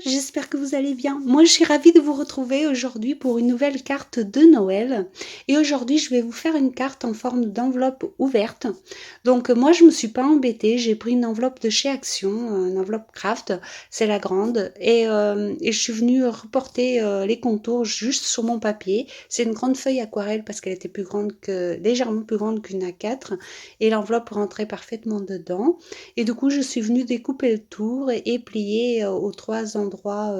j'espère que vous allez bien. Moi, je suis ravie de vous retrouver aujourd'hui pour une nouvelle carte de Noël. Et aujourd'hui, je vais vous faire une carte en forme d'enveloppe ouverte. Donc, moi, je me suis pas embêtée. J'ai pris une enveloppe de chez Action, une enveloppe craft, c'est la grande. Et je suis venue reporter les contours juste sur mon papier. C'est une grande feuille aquarelle parce qu'elle était légèrement plus grande qu'une A4. Et l'enveloppe rentrait parfaitement dedans. Et du coup, je suis venue découper le tour et plier aux trois endroits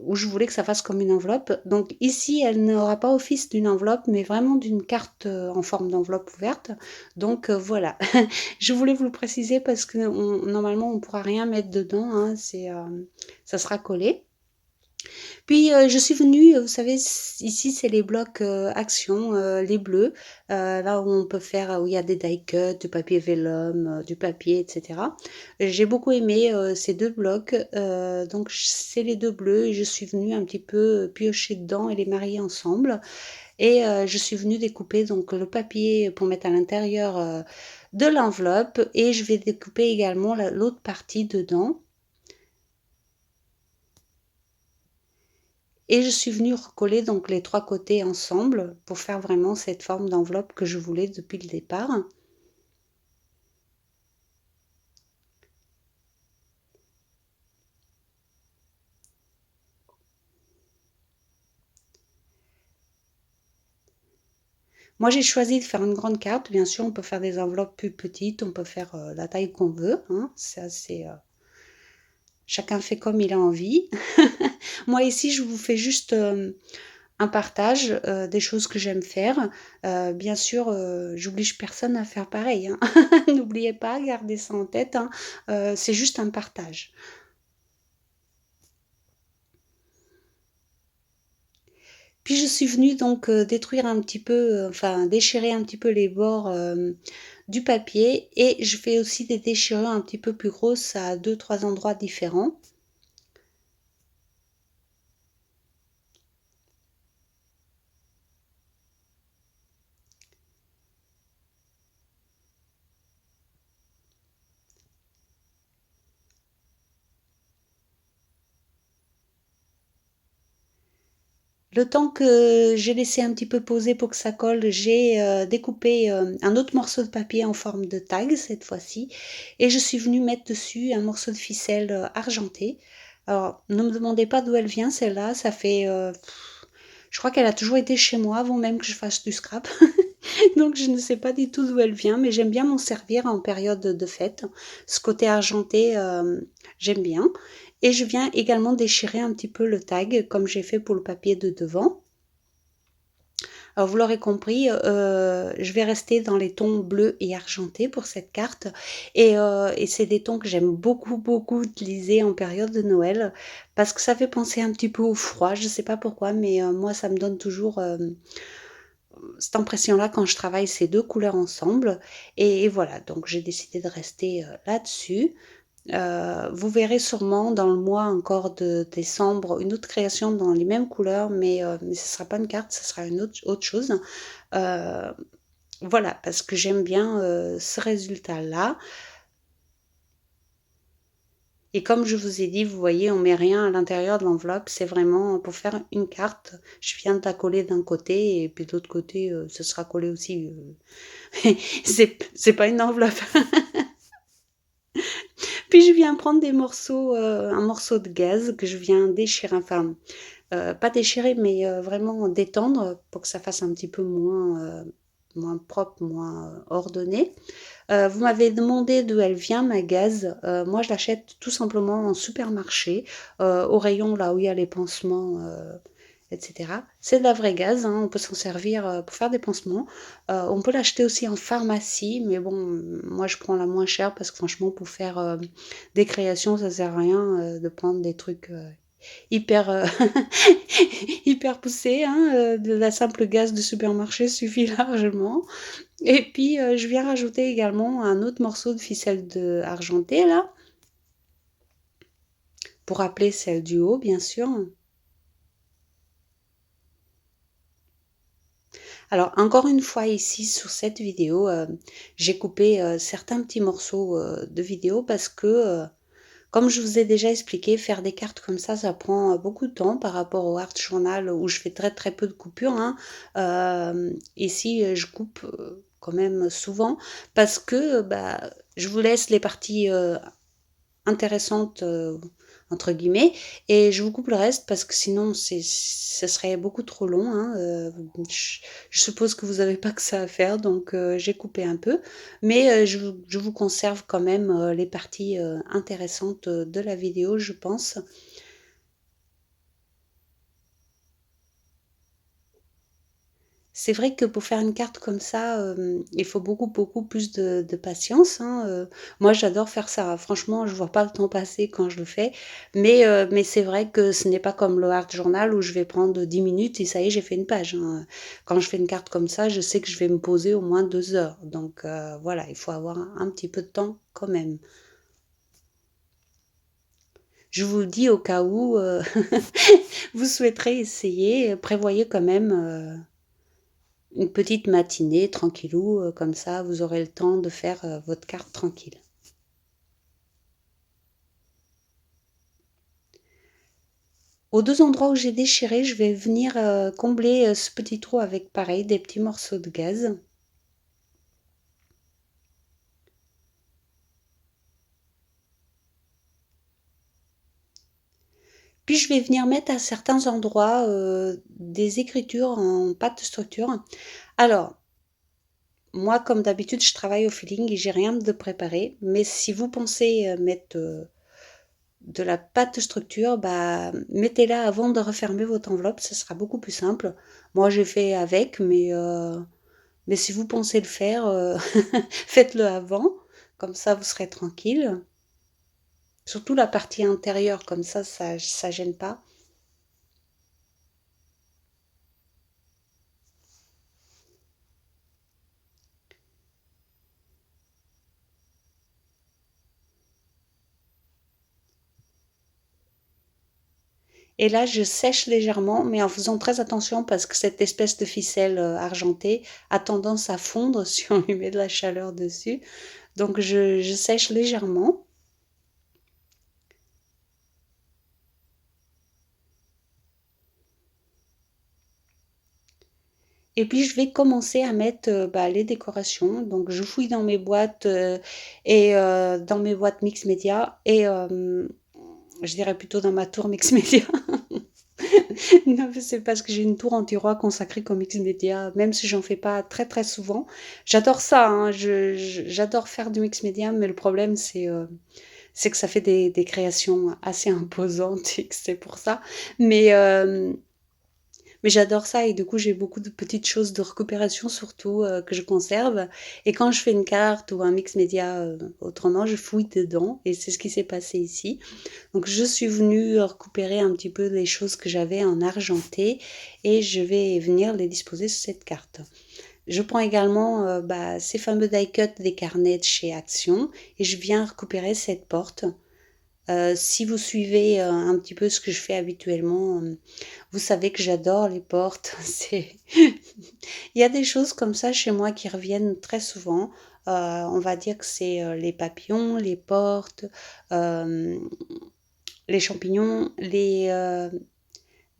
où je voulais que ça fasse comme une enveloppe. Donc ici, elle n'aura pas office d'une enveloppe, mais vraiment d'une carte en forme d'enveloppe ouverte. Donc voilà, je voulais vous le préciser parce que normalement, on ne pourra rien mettre dedans, hein, ça sera collé. Puis je suis venue, vous savez, ici c'est les blocs Action, les bleus, là où on peut faire, où il y a des die cuts, du papier vélum, du papier, etc. J'ai beaucoup aimé ces deux blocs, donc c'est les deux bleus et je suis venue un petit peu piocher dedans et les marier ensemble. Et je suis venue découper donc le papier pour mettre à l'intérieur de l'enveloppe et je vais découper également l'autre partie dedans. Et je suis venue recoller donc les trois côtés ensemble pour faire vraiment cette forme d'enveloppe que je voulais depuis le départ. Moi, j'ai choisi de faire une grande carte. Bien sûr, on peut faire des enveloppes plus petites, on peut faire la taille qu'on veut, hein. Chacun fait comme il a envie. Moi, ici, je vous fais juste un partage des choses que j'aime faire. Bien sûr, j'oblige personne à faire pareil, hein. N'oubliez pas, gardez ça en tête, hein. C'est juste un partage. Puis je suis venue donc détruire un petit peu, enfin déchirer un petit peu les bords du papier et je fais aussi des déchirures un petit peu plus grosses à deux, trois endroits différents. Le temps que j'ai laissé un petit peu poser pour que ça colle, j'ai découpé un autre morceau de papier en forme de tag cette fois-ci et je suis venue mettre dessus un morceau de ficelle argentée. Alors, ne me demandez pas d'où elle vient celle-là, ça fait... je crois qu'elle a toujours été chez moi avant même que je fasse du scrap. Donc je ne sais pas du tout d'où elle vient, mais j'aime bien m'en servir en période de fête. Ce côté argenté, j'aime bien. Et je viens également déchirer un petit peu le tag, comme j'ai fait pour le papier de devant. Alors vous l'aurez compris, je vais rester dans les tons bleus et argentés pour cette carte. Et c'est des tons que j'aime beaucoup, beaucoup utiliser en période de Noël, parce que ça fait penser un petit peu au froid. Je ne sais pas pourquoi, mais moi ça me donne toujours cette impression-là quand je travaille ces deux couleurs ensemble. Et voilà, donc j'ai décidé de rester là-dessus. Vous verrez sûrement dans le mois encore de décembre une autre création dans les mêmes couleurs, mais ce ne sera pas une carte, ce sera une autre chose. Euh, voilà, parce que j'aime bien ce résultat-là. Et comme je vous ai dit, vous voyez, on met rien à l'intérieur de l'enveloppe. C'est vraiment pour faire une carte. Je viens de la coller d'un côté et puis de l'autre côté, ce sera collé aussi. C'est pas une enveloppe. Puis je viens prendre des morceaux, un morceau de gaze que je viens déchirer, enfin, pas déchirer, mais vraiment détendre pour que ça fasse un petit peu moins propre, moins ordonné. Vous m'avez demandé d'où elle vient, ma gaze. Moi, je l'achète tout simplement en supermarché, au rayon là où il y a les pansements, etc. C'est de la vraie gaze, hein, on peut s'en servir pour faire des pansements. On peut l'acheter aussi en pharmacie, mais bon, moi je prends la moins chère parce que franchement, pour faire des créations, ça sert à rien de prendre des trucs hyper, hyper poussés, hein, de la simple gaze de supermarché suffit largement. Et puis, je viens rajouter également un autre morceau de ficelle argentée là, pour rappeler celle du haut, bien sûr. Alors, encore une fois ici, sur cette vidéo, j'ai coupé certains petits morceaux de vidéo parce que Comme je vous ai déjà expliqué, faire des cartes comme ça prend beaucoup de temps par rapport au art journal où je fais très très peu de coupures, hein. Ici, je coupe quand même souvent parce que bah, je vous laisse les parties intéressante, entre guillemets, et je vous coupe le reste parce que sinon ce serait beaucoup trop long, hein, je suppose que vous n'avez pas que ça à faire, donc j'ai coupé un peu, mais je vous conserve quand même les parties intéressantes de la vidéo, je pense. C'est vrai que pour faire une carte comme ça, il faut beaucoup, beaucoup plus de patience, hein, moi j'adore faire ça. Franchement, je vois pas le temps passer quand je le fais, mais c'est vrai que ce n'est pas comme le art journal où je vais prendre 10 minutes et ça y est, j'ai fait une page, hein. Quand je fais une carte comme ça, je sais que je vais me poser au moins 2 heures, donc voilà, il faut avoir un petit peu de temps quand même. Je vous le dis au cas où, vous souhaiterez essayer, prévoyez quand même, une petite matinée tranquillou, comme ça vous aurez le temps de faire votre carte tranquille. Aux deux endroits où j'ai déchiré, je vais venir combler ce petit trou avec pareil des petits morceaux de gaz. Puis je vais venir mettre à certains endroits des écritures en pâte de structure. Alors, moi comme d'habitude, je travaille au feeling et j'ai rien de préparé. Mais si vous pensez mettre de la pâte de structure, bah, mettez-la avant de refermer votre enveloppe, ce sera beaucoup plus simple. Moi, j'ai fait avec, mais si vous pensez le faire, faites-le avant, comme ça vous serez tranquille. Surtout la partie intérieure, comme ça gêne pas. Et là, je sèche légèrement, mais en faisant très attention parce que cette espèce de ficelle argentée a tendance à fondre si on lui met de la chaleur dessus. Donc je sèche légèrement. Et puis je vais commencer à mettre bah, les décorations. Donc je fouille dans mes boîtes et dans mes boîtes mix média et je dirais plutôt dans ma tour mix média. Non, mais c'est parce que j'ai une tour anti-roi consacrée comme mix média, même si j'en fais pas très très souvent. J'adore ça, hein, j'adore faire du mix média, mais le problème c'est que ça fait des créations assez imposantes et que c'est pour ça. Mais mais j'adore ça et du coup, j'ai beaucoup de petites choses de récupération surtout que je conserve. Et quand je fais une carte ou un mix média autrement, je fouille dedans et c'est ce qui s'est passé ici. Donc je suis venue récupérer un petit peu les choses que j'avais en argenté et je vais venir les disposer sur cette carte. Je prends également bah, ces fameux die cut des carnets de chez Action et je viens récupérer cette porte. Si vous suivez un petit peu ce que je fais habituellement, vous savez que j'adore les portes. Il y a des choses comme ça chez moi qui reviennent très souvent. On va dire que c'est les papillons, les portes, euh, les champignons, des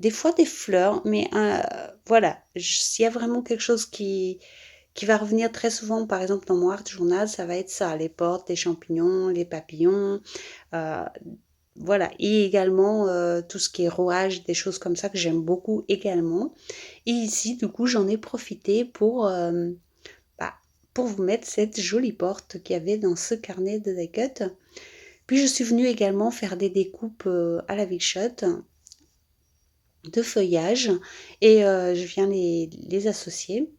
fois des fleurs, mais voilà, s'il y a vraiment quelque chose qui va revenir très souvent, par exemple dans mon art journal, ça va être ça, les portes, les champignons, les papillons, euh, voilà, et également tout ce qui est rouage, des choses comme ça que j'aime beaucoup également. Et ici, du coup, j'en ai profité bah, pour vous mettre cette jolie porte qu'il y avait dans ce carnet de die cut. Puis je suis venue également faire des découpes à la Big Shot de feuillage et je viens les associer.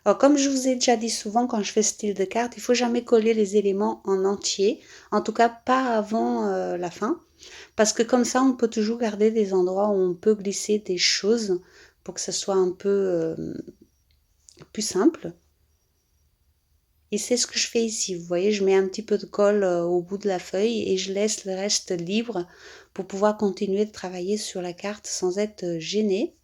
Alors, comme je vous ai déjà dit souvent quand je fais ce style de carte, il faut jamais coller les éléments en entier, en tout cas pas avant la fin, parce que comme ça on peut toujours garder des endroits où on peut glisser des choses pour que ce soit un peu plus simple. Et c'est ce que je fais ici. Vous voyez, je mets un petit peu de colle au bout de la feuille et je laisse le reste libre pour pouvoir continuer de travailler sur la carte sans être gênée.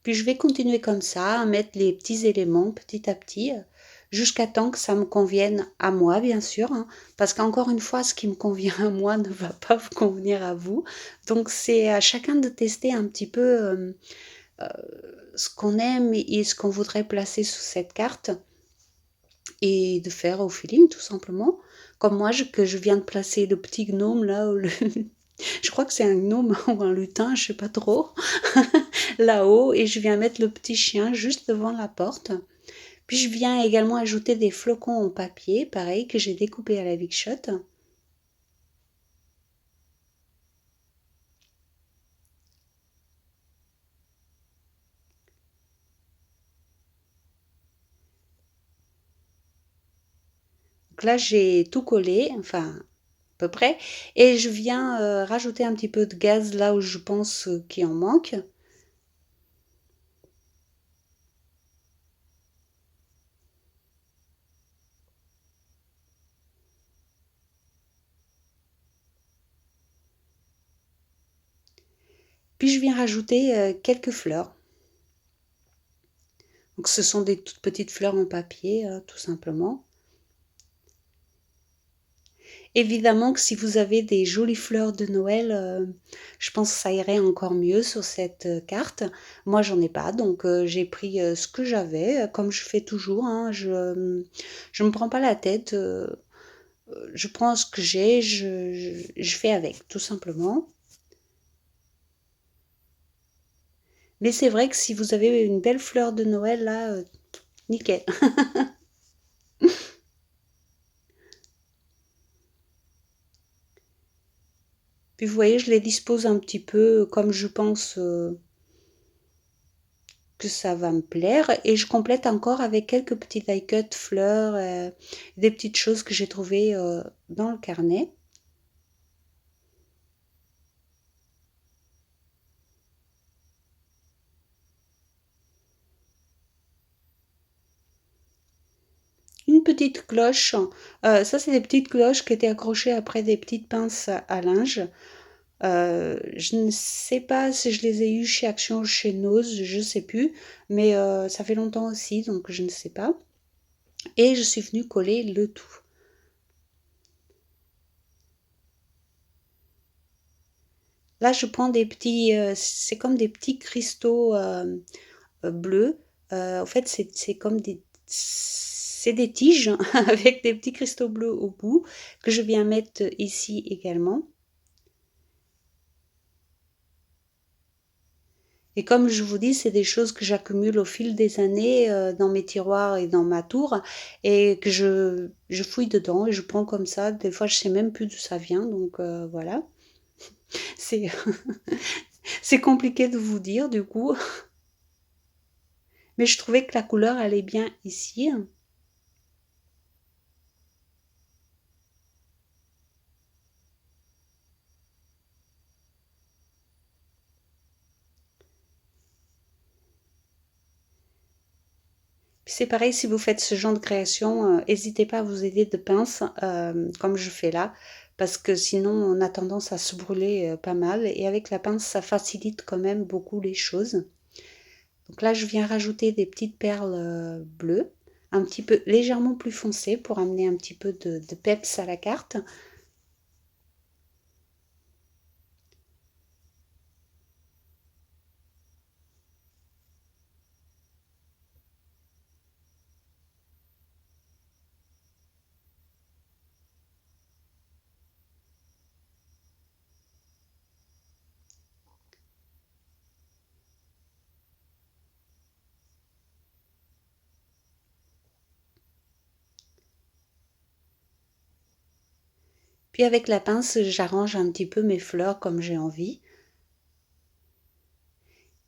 Puis je vais continuer comme ça, à mettre les petits éléments petit à petit, jusqu'à temps que ça me convienne à moi, bien sûr, hein, parce qu'encore une fois, ce qui me convient à moi ne va pas vous convenir à vous. Donc c'est à chacun de tester un petit peu ce qu'on aime et ce qu'on voudrait placer sous cette carte et de faire au feeling tout simplement. Comme moi que je viens de placer le petit gnome là, je crois que c'est un gnome ou un lutin, je sais pas trop, là-haut, et je viens mettre le petit chien juste devant la porte. Puis je viens également ajouter des flocons en papier, pareil, que j'ai découpé à la Big Shot. Donc là, j'ai tout collé, enfin, à peu près, et je viens rajouter un petit peu de gaz là où je pense qu'il en manque. Puis je viens rajouter quelques fleurs. Donc ce sont des toutes petites fleurs en papier, tout simplement. Évidemment que si vous avez des jolies fleurs de Noël, je pense que ça irait encore mieux sur cette carte. Moi, j'en ai pas, donc j'ai pris ce que j'avais, comme je fais toujours, hein. Je me prends pas la tête. Je prends ce que j'ai, je fais avec, tout simplement. Mais c'est vrai que si vous avez une belle fleur de Noël, là, nickel. Puis vous voyez, je les dispose un petit peu comme je pense que ça va me plaire. Et je complète encore avec quelques petits die-cut fleurs, des petites choses que j'ai trouvées dans le carnet. Une petite cloche, ça c'est des petites cloches qui étaient accrochées après des petites pinces à linge. Je ne sais pas si je les ai eues chez Action ou chez Nose, je sais plus, mais ça fait longtemps aussi, donc je ne sais pas. Et je suis venue coller le tout. Là, je prends des petits, c'est comme des petits cristaux bleus. En fait, c'est comme c'est des tiges avec des petits cristaux bleus au bout que je viens mettre ici également. Et comme je vous dis, c'est des choses que j'accumule au fil des années dans mes tiroirs et dans ma tour et que je fouille dedans et je prends comme ça. Des fois, je sais même plus d'où ça vient, donc voilà. C'est c'est compliqué de vous dire du coup, mais je trouvais que la couleur allait bien ici. Puis c'est pareil, si vous faites ce genre de création, n'hésitez pas à vous aider de pinces, comme je fais là, parce que sinon on a tendance à se brûler pas mal. Et avec la pince, ça facilite quand même beaucoup les choses. Donc là, je viens rajouter des petites perles bleues, un petit peu légèrement plus foncées pour amener un petit peu de peps à la carte. Puis avec la pince, j'arrange un petit peu mes fleurs comme j'ai envie.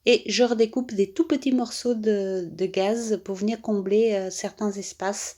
Et je redécoupe des tout petits morceaux de gaz pour venir combler certains espaces.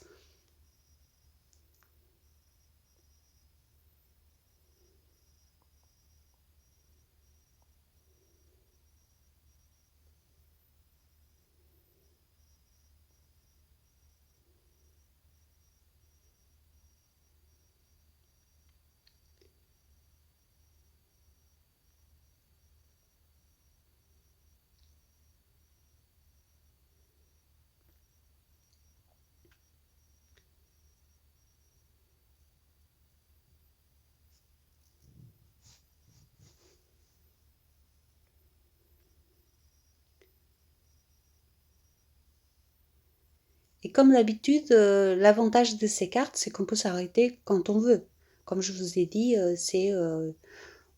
Et comme d'habitude, l'avantage de ces cartes, c'est qu'on peut s'arrêter quand on veut. Comme je vous ai dit,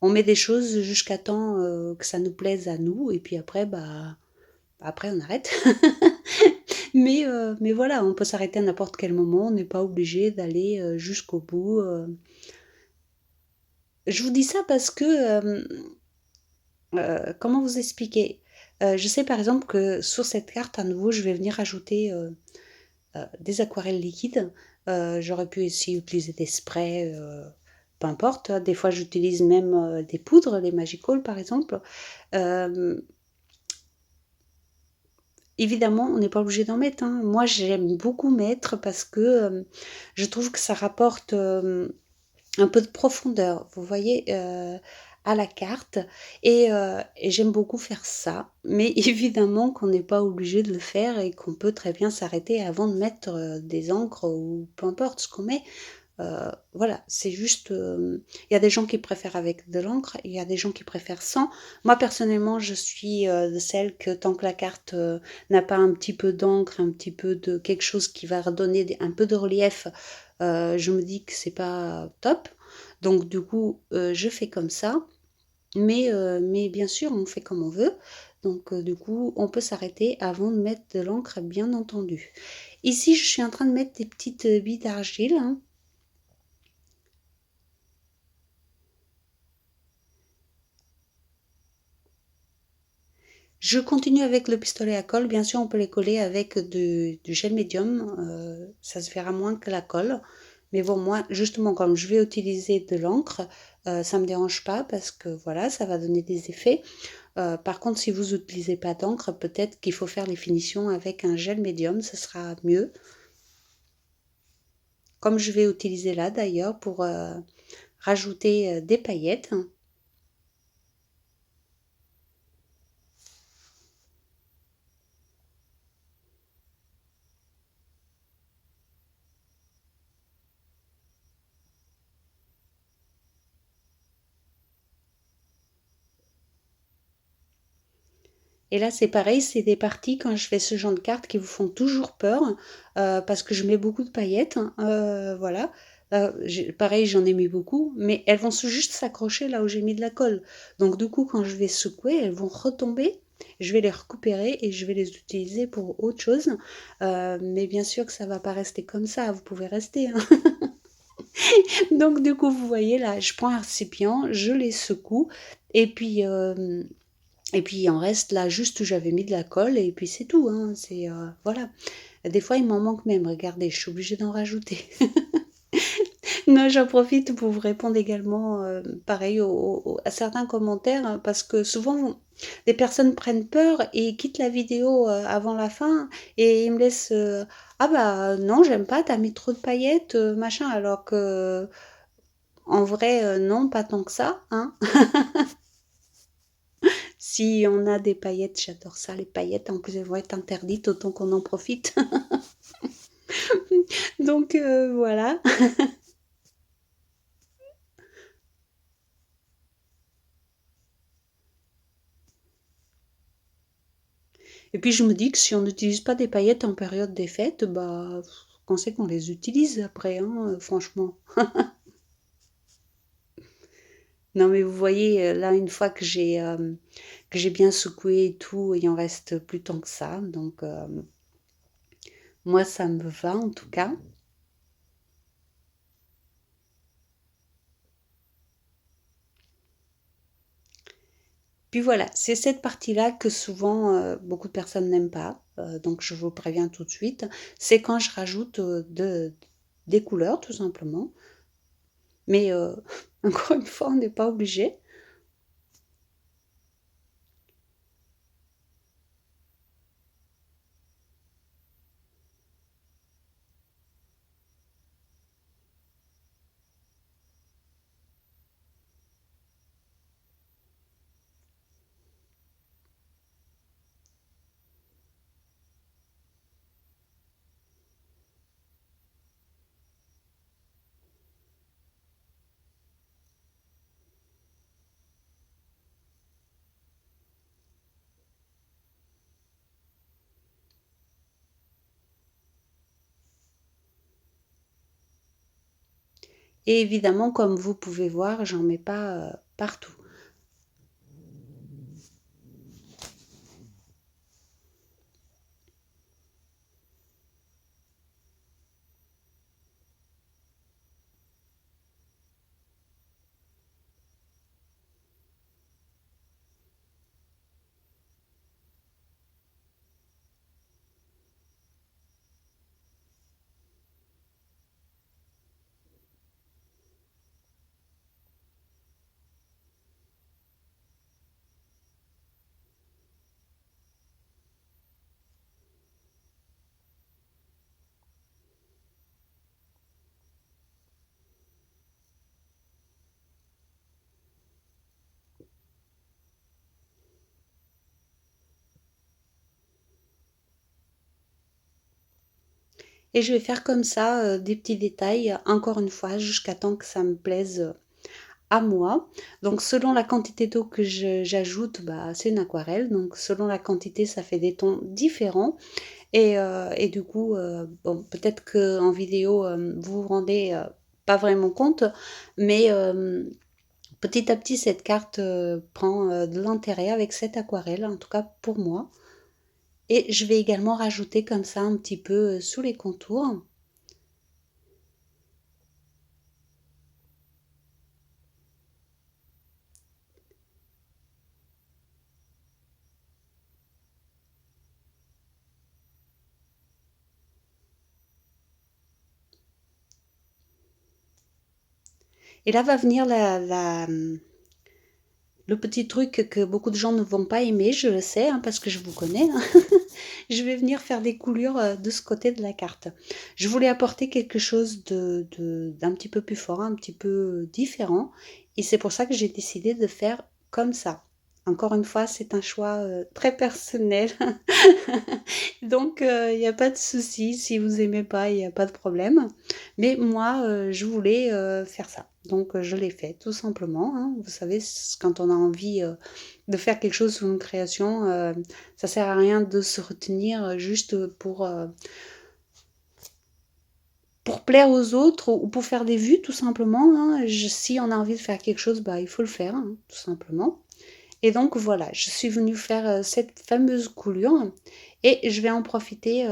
on met des choses jusqu'à temps que ça nous plaise à nous, et puis après, bah, après on arrête. Mais voilà, on peut s'arrêter à n'importe quel moment, on n'est pas obligé d'aller jusqu'au bout. Je vous dis ça parce que, comment vous expliquer? Je sais par exemple que sur cette carte, à nouveau, je vais venir ajouter des aquarelles liquides. J'aurais pu aussi utiliser des sprays, peu importe, hein. Des fois, j'utilise même des poudres, les Magical par exemple. Euh, Évidemment, on n'est pas obligé d'en mettre, hein. Moi, j'aime beaucoup mettre parce que je trouve que ça rapporte un peu de profondeur, vous voyez, à la carte. Et j'aime beaucoup faire ça. Mais évidemment qu'on n'est pas obligé de le faire et qu'on peut très bien s'arrêter avant de mettre des encres ou peu importe ce qu'on met. Voilà, c'est juste, il y a des gens qui préfèrent avec de l'encre, il y a des gens qui préfèrent sans. Moi, personnellement, je suis de celle que tant que la carte n'a pas un petit peu d'encre, un petit peu de quelque chose qui va redonner un peu de relief, je me dis que c'est pas top. Donc, du coup, je fais comme ça. Mais bien sûr, on fait comme on veut. Donc, du coup, on peut s'arrêter avant de mettre de l'encre, bien entendu. Ici, je suis en train de mettre des petites billes d'argile, hein. Je continue avec le pistolet à colle. Bien sûr, on peut les coller avec du gel médium. Ça se verra moins que la colle. Mais bon, moi, justement, comme je vais utiliser de l'encre, ça me dérange pas parce que voilà, ça va donner des effets. Par contre, si vous n'utilisez pas d'encre, peut-être qu'il faut faire les finitions avec un gel médium, ce sera mieux. Comme je vais utiliser là d'ailleurs pour rajouter des paillettes. Et là, c'est pareil, c'est des parties quand je fais ce genre de cartes qui vous font toujours peur parce que je mets beaucoup de paillettes, hein, voilà. Pareil, j'en ai mis beaucoup, mais elles vont juste s'accrocher là où j'ai mis de la colle. Donc du coup, quand je vais secouer, elles vont retomber. Je vais les récupérer et je vais les utiliser pour autre chose. Mais bien sûr que ça va pas rester comme ça. Vous pouvez rester, hein. Donc du coup, vous voyez là, je prends un récipient, je les secoue et puis il en reste là juste où j'avais mis de la colle et puis c'est tout, hein, c'est voilà. Des fois il m'en manque même, regardez, je suis obligée d'en rajouter. Non, j'en profite pour vous répondre également, pareil à certains commentaires, hein, parce que souvent des personnes prennent peur et quittent la vidéo avant la fin et ils me laissent ah bah non, j'aime pas, t'as mis trop de paillettes, machin, alors que en vrai, non, pas tant que ça, hein. Si on a des paillettes, j'adore ça, les paillettes. En plus, elles vont être interdites, autant qu'on en profite. Donc voilà. Et puis je me dis que si on n'utilise pas des paillettes en période des fêtes, bah, on sait qu'on les utilise après, hein, franchement. Non, mais vous voyez, là, une fois que j'ai bien secoué et tout, il en reste plus tant que ça. Donc, moi, ça me va en tout cas. Puis voilà, c'est cette partie-là que souvent beaucoup de personnes n'aiment pas. Donc je vous préviens tout de suite. C'est quand je rajoute des couleurs, tout simplement. Mais encore une fois, on n'est pas obligé. Et évidemment, comme vous pouvez voir, j'en mets pas partout. Et je vais faire comme ça des petits détails, encore une fois, jusqu'à temps que ça me plaise à moi. Donc selon la quantité d'eau que j'ajoute, bah, c'est une aquarelle. Donc selon la quantité, ça fait des tons différents. Et du coup, bon, peut-être qu'en vidéo, vous vous rendez pas vraiment compte, mais petit à petit, cette carte prend de l'intérêt avec cette aquarelle, en tout cas pour moi. Et je vais également rajouter comme ça un petit peu sous les contours. Et là va venir le petit truc que beaucoup de gens ne vont pas aimer, je le sais, hein, parce que je vous connais, hein. Je vais venir faire des coulures de ce côté de la carte. Je voulais apporter quelque chose d'un petit peu plus fort, un petit peu différent. Et c'est pour ça que j'ai décidé de faire comme ça. Encore une fois, c'est un choix très personnel. Donc, il n'y a pas de souci. Si vous aimez pas, il n'y a pas de problème. Mais moi, je voulais faire ça. Donc, je l'ai fait, tout simplement, hein. Vous savez, quand on a envie de faire quelque chose sur une création, ça sert à rien de se retenir juste pour plaire aux autres ou pour faire des vues, tout simplement, hein. Si on a envie de faire quelque chose, bah, il faut le faire, hein, tout simplement. Et donc voilà, je suis venue faire cette fameuse coulure et je vais en profiter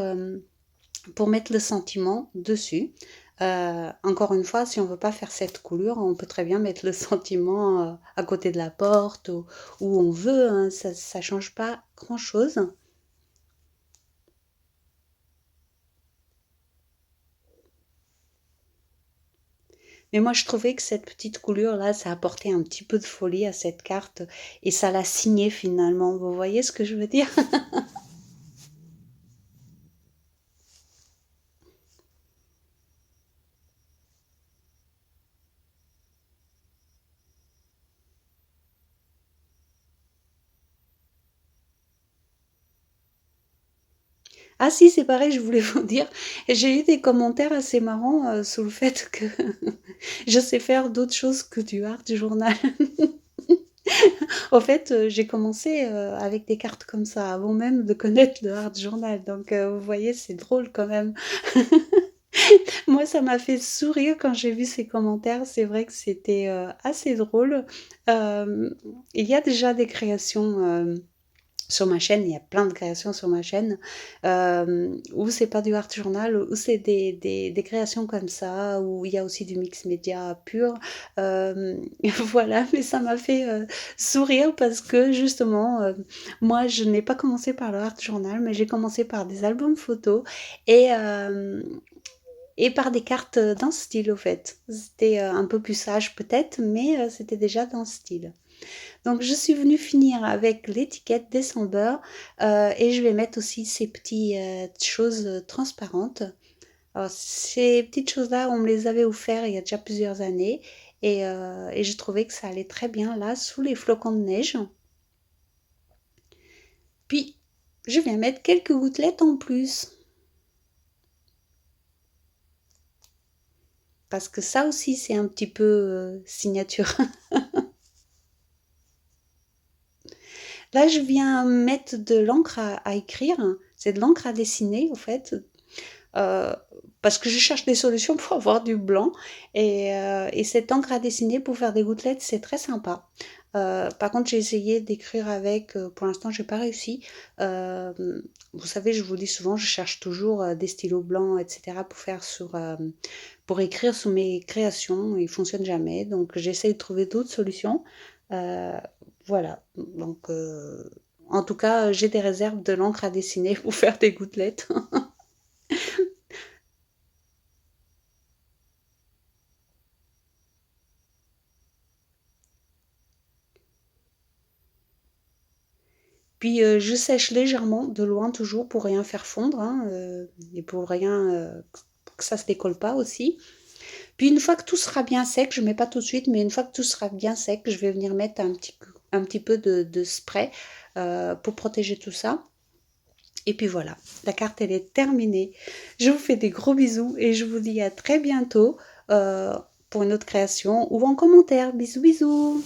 pour mettre le sentiment dessus. Encore une fois, si on veut pas faire cette coulure, on peut très bien mettre le sentiment à côté de la porte ou où on veut, hein, ça change pas grand-chose. Mais moi, je trouvais que cette petite coulure-là, ça apportait un petit peu de folie à cette carte et ça l'a signée finalement. Vous voyez ce que je veux dire? Ah si, c'est pareil, je voulais vous dire, j'ai eu des commentaires assez marrants sur le fait que je sais faire d'autres choses que du art journal. Au fait, j'ai commencé avec des cartes comme ça avant même de connaître le art journal. Donc, vous voyez, c'est drôle quand même. Moi, ça m'a fait sourire quand j'ai vu ces commentaires. C'est vrai que c'était assez drôle. Euh, il y a déjà des créations sur ma chaîne, il y a plein de créations sur ma chaîne, où c'est pas du art journal, où c'est des créations comme ça, où il y a aussi du mix média pur. Euh, voilà, mais ça m'a fait sourire parce que justement, moi, je n'ai pas commencé par le art journal, mais j'ai commencé par des albums photos et, euh, et par des cartes dans ce style, au fait. C'était un peu plus sage peut-être, mais c'était déjà dans ce style. Donc je suis venue finir avec l'étiquette December et je vais mettre aussi ces petites choses transparentes. Alors ces petites choses-là, on me les avait offertes il y a déjà plusieurs années et je trouvais que ça allait très bien là sous les flocons de neige. Puis je viens mettre quelques gouttelettes en plus parce que ça aussi c'est un petit peu signature. Là je viens mettre de l'encre à écrire, c'est de l'encre à dessiner au fait. euh, parce que je cherche des solutions pour avoir du blanc. Et cette encre à dessiner pour faire des gouttelettes, c'est très sympa. Par contre, j'ai essayé d'écrire avec, pour l'instant, j'ai pas réussi. Euh, Vous savez, je vous dis souvent, je cherche toujours des stylos blancs, etc. Pour écrire sur mes créations. Ils fonctionnent jamais, donc j'essaie de trouver d'autres solutions. Euh, voilà. Donc, en tout cas, j'ai des réserves de l'encre à dessiner pour faire des gouttelettes. Puis je sèche légèrement, de loin toujours, pour rien faire fondre, hein, et pour rien pour que ça se décolle pas aussi. Puis une fois que tout sera bien sec, je mets pas tout de suite, mais une fois que tout sera bien sec, je vais venir mettre un petit peu de spray pour protéger tout ça. Et puis voilà, la carte elle est terminée. Je vous fais des gros bisous et je vous dis à très bientôt euh, pour une autre création ou en commentaire. Bisous bisous.